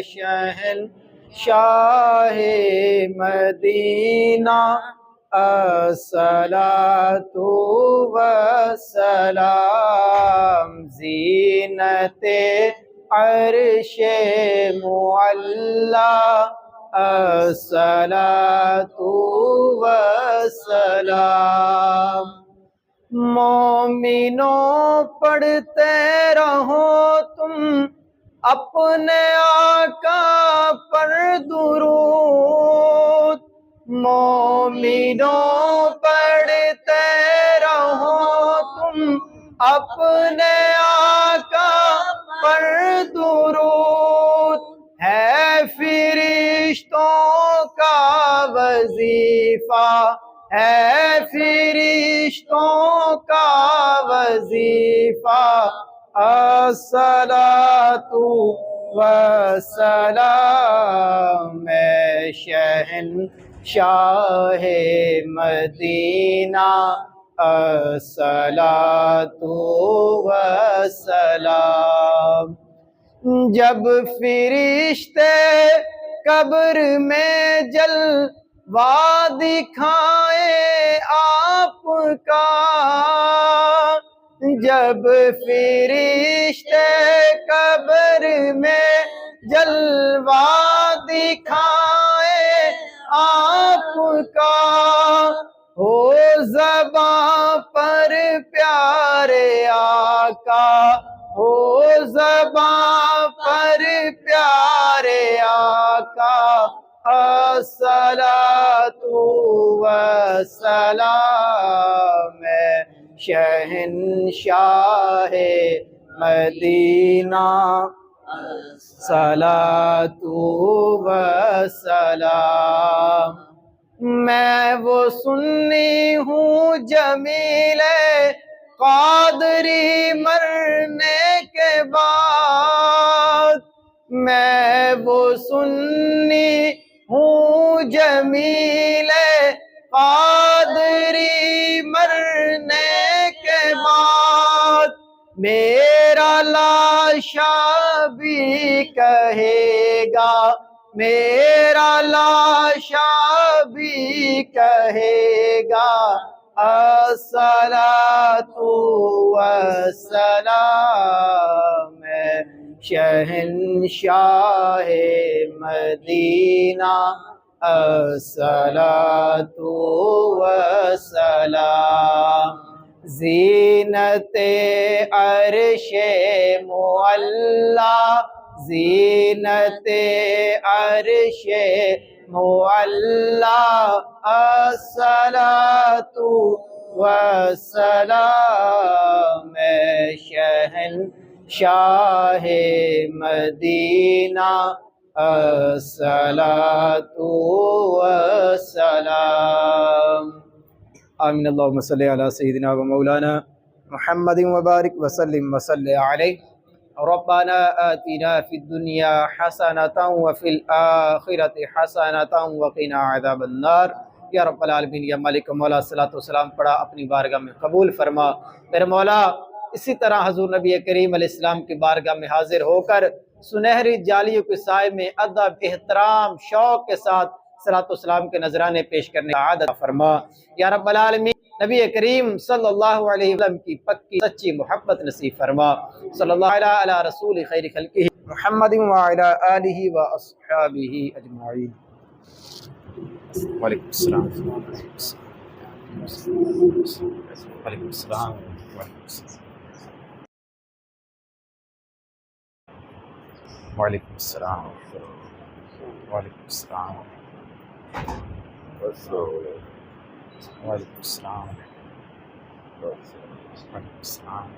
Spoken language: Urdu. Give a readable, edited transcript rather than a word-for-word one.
شہنشاہ مدینہ الصلاۃ والسلام زینت عرش معلی الصلاۃ والسلام مومنوں پڑھتے رہو تم اپنے آقا پر درود مومنوں پڑھتے رہو تم اپنے آقا پر درود ہے فرشتوں کا وظیفہ ہے فرشتوں کا وظیفہ الصلاۃ والسلام شہنشاہ مدینہ الصلاۃ والسلام جب فرشتے قبر میں جلوہ دکھائیں آپ کا جب فرشتے قبر میں جلوہ دکھائیں آپ کا ہو زباں پر پیارے آقا ہو زباں پر پیارے آقا الصلاۃ والسلام شہنشاہ مدینہ الصلاۃ والسلام میں وہ سنی ہوں جمیل قادری مرنے کے بعد میں وہ سنی ہوں جمیل قادری مرنے کے بعد میرا لاشا بھی کہے گا میرا لاشا بھی کہے گا الصلاۃ والسلام شہنشاہ مدینہ الصلاۃ والسلام زینت عرش معلی زینت عرش معلی الصلاۃ والسلام شہنشاہ مدینہ الصلاۃ والسلام آمین اللہم صلی علی سیدنا و مولانا محمد وبارک وسلم وصلی علیہ ربنا آتنا فی الدنیا حسنة وفی الآخرة حسنة وقنا عذاب النار یا رب العالمین یا مالک مولا صلاۃ والسلام پڑھا اپنی بارگاہ میں قبول فرما میرے مولا اسی طرح حضور نبی کریم علیہ السلام کی بارگاہ میں حاضر ہو کر سنہری جالیوں کے سائے میں ادب احترام شوق کے ساتھ صلاۃ والسلام کے نذرانے پیش کرنے کا عادت فرما یا رب العالمین نبی کریم صلی اللہ علیہ وسلم کی پکی سچی محبت نصیب فرما صلی اللہ علیہ رسول خیر خلقہ محمد وعلی آلہ واصحابہ اجمعین وعلیکم السلام وعلیکم السلام وعلیکم السلام وعلیکم السلام وعلیکم السلام وعلیکم السلام